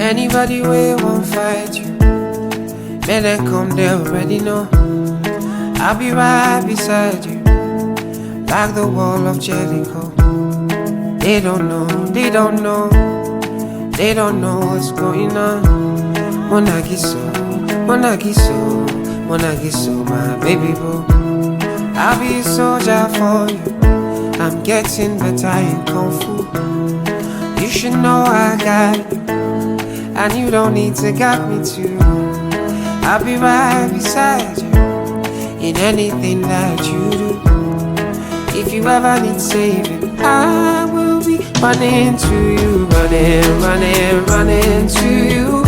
Anybody will won't fight you. Men that come, they already know. I'll be right beside you, like the wall of Jericho. They don't know, they don't know, they don't know what's going on. Monagiso, Monagiso, Monagiso, my baby boo. I'll be a soldier for you. I'm getting better in Kung Fu. You should know I got you, and you don't need to guide me too. I'll be right beside you in anything that you do. If you ever need saving, I will be running to you, running, running, running to you.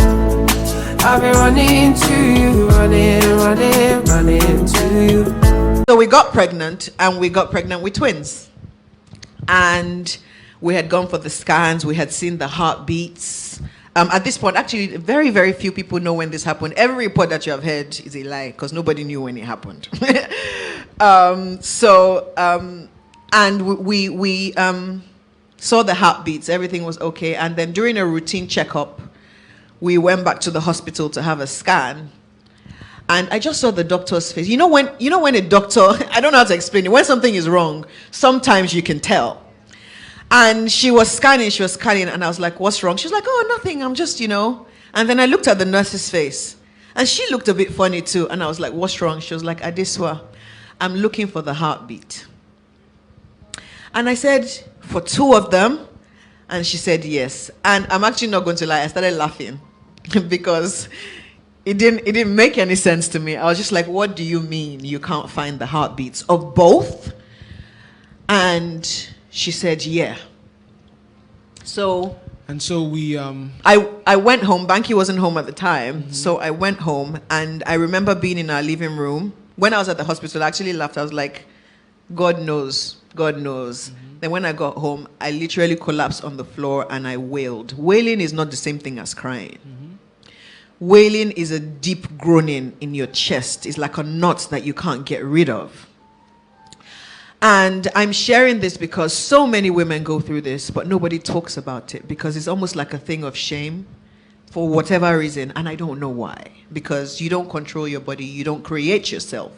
I'll be running to you, running, running, running to you. So we got pregnant, and we got pregnant with twins. And we had gone for the scans, we had seen the heartbeats. At this point, actually, very, very few people know when this happened. Every report that you have heard is a lie, because nobody knew when it happened. And we saw the heartbeats, everything was okay. And then during a routine checkup, we went back to the hospital to have a scan. And I just saw the doctor's face. You know when a doctor, I don't know how to explain it, when something is wrong, sometimes you can tell. And she was scanning, and I was like, what's wrong? She was like, oh, nothing, I'm just, And then I looked at the nurse's face, and she looked a bit funny too. And I was like, what's wrong? She was like, Adesua, I'm looking for the heartbeat. And I said, for two of them? And she said, yes. And I'm actually not going to lie, I started laughing because it didn't make any sense to me. I was just like, what do you mean you can't find the heartbeats of both? And she said, yeah. So we I went home. Banky wasn't home at the time. So I went home, and I remember being in our living room. When I was at the hospital, I actually laughed. I was like, God knows, God knows. Then when I got home, I literally collapsed on the floor and I wailed. Wailing is not the same thing as crying. Wailing is a deep groaning in your chest. It's like a knot that you can't get rid of. And I'm sharing this because so many women go through this, but nobody talks about it because it's almost like a thing of shame for whatever reason. And I don't know why. Because you don't control your body. You don't create yourself.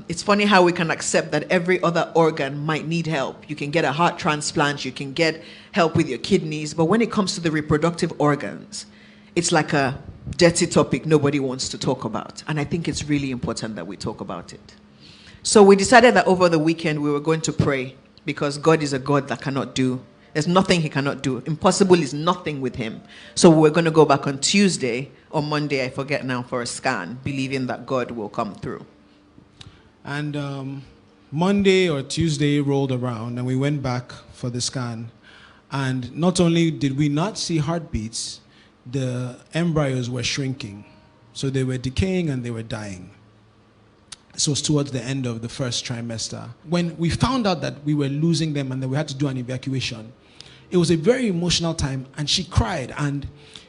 It's funny how we can accept that every other organ might need help. You can get a heart transplant. You can get help with your kidneys. But when it comes to the reproductive organs, it's like a dirty topic nobody wants to talk about. And I think it's really important that we talk about it. So we decided that over the weekend we were going to pray, because God is a God that cannot do. There's nothing he cannot do. Impossible is nothing with him. So we're going to go back on Tuesday or Monday, I forget now, for a scan, believing that God will come through. And Monday or Tuesday rolled around, and we went back for the scan. And not only did we not see heartbeats, the embryos were shrinking. So they were decaying and they were dying. This was towards the end of the first trimester. When we found out that we were losing them and that we had to do an evacuation, it was a very emotional time, and she cried. And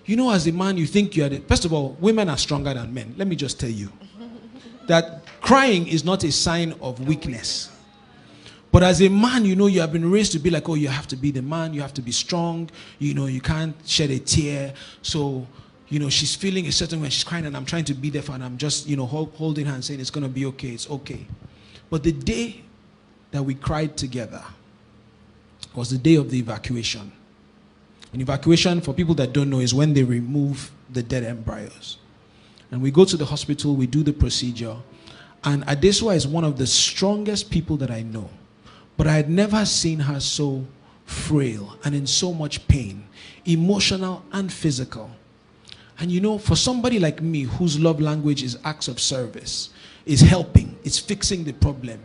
as a man, you think first of all, women are stronger than men. Let me just tell you that crying is not a sign of weakness. But as a man, you have been raised to be like, oh, you have to be the man, you have to be strong, you can't shed a tear. So she's feeling a certain way, she's crying, and I'm trying to be there for her, and I'm just, holding her and saying, it's going to be okay, it's okay. But the day that we cried together was the day of the evacuation. An evacuation, for people that don't know, is when they remove the dead embryos. And we go to the hospital, we do the procedure, and Adesua is one of the strongest people that I know. But I had never seen her so frail and in so much pain, emotional and physical. And for somebody like me, whose love language is acts of service, is helping, is fixing the problem,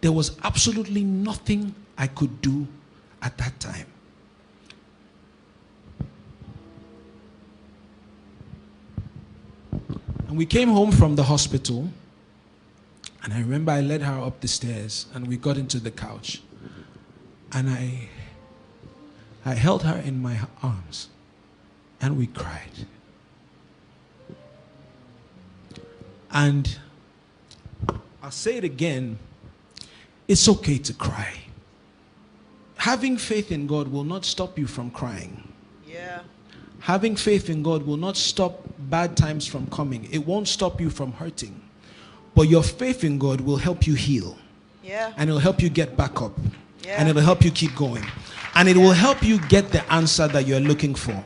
there was absolutely nothing I could do at that time. And we came home from the hospital, and I remember I led her up the stairs, and we got into the couch, and I held her in my arms, and we cried. And I'll say it again, it's okay to cry. Having faith in God will not stop you from crying. Yeah. having faith in God will not stop bad times from coming. It won't stop you from hurting. But your faith in God will help you heal. Yeah. And it'll help you get back up. Yeah. And it'll help you keep going. And it will help you get the answer that you're looking for.